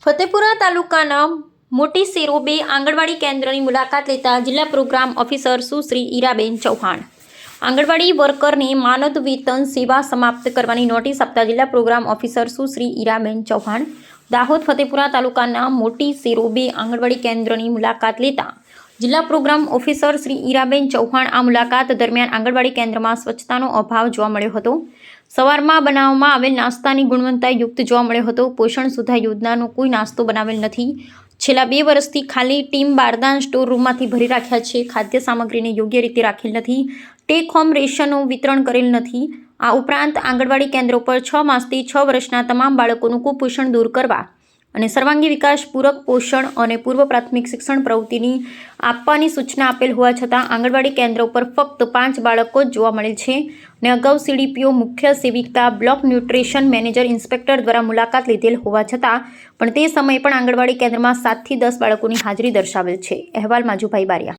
ફતેપુરા તાલુકાના મોટી સેરોબે આંગણવાડી કેન્દ્રની મુલાકાત લેતા જિલ્લા પ્રોગ્રામ ઓફિસર સુશ્રી ઈરાબેન ચૌહાણ આંગણવાડી વર્કરને માનદ વેતન સેવા સમાપ્ત કરવાની નોટિસ આપતા જિલ્લા પ્રોગ્રામ ઓફિસર સુશ્રી ઈરાબેન ચૌહાણ દાહોદ ફતેપુરા તાલુકાના મોટી સેરોબે આંગણવાડી કેન્દ્રની મુલાકાત લેતા જિલ્લા પ્રોગ્રામ ઓફિસર શ્રી ઈરાબેન ચૌહાણ આ મુલાકાત દરમિયાન આંગણવાડી કેન્દ્રમાં સ્વચ્છતાનો અભાવ જોવા મળ્યો હતો. સવારમાં બનાવવામાં આવેલ નાસ્તાની ગુણવત્તા યુક્ત જોવા મળ્યો હતો. પોષણ સુધા યોજનાનો કોઈ નાસ્તો બનાવેલ નથી. છેલ્લા 2 વર્ષથી ખાલી ટીમ બારદાન સ્ટોર રૂમમાંથી ભરી રાખ્યા છે. ખાદ્ય સામગ્રીને યોગ્ય રીતે રાખેલ નથી. ટેક હોમ રેશનનું વિતરણ કરેલ નથી. આ ઉપરાંત આંગણવાડી કેન્દ્રો પર 6 માસથી 6 વર્ષના તમામ બાળકોનું કુપોષણ દૂર કરવા અને સર્વાંગી વિકાસ પૂરક પોષણ અને પૂર્વ પ્રાથમિક શિક્ષણ પ્રવૃત્તિની આપવાની સૂચના આપેલ હોવા છતાં આંગણવાડી કેન્દ્રો પર ફક્ત 5 બાળકો જ જોવા મળે છે અને અગાઉ સીડીપીઓ મુખ્ય સેવિકા બ્લોક ન્યુટ્રિશન મેનેજર ઇન્સ્પેક્ટર દ્વારા મુલાકાત લીધેલ હોવા છતાં પણ તે સમયે પણ આંગણવાડી કેન્દ્રમાં 7 થી 10 બાળકોની હાજરી દર્શાવેલ છે. અહેવાલ માજુભાઈ બારિયા.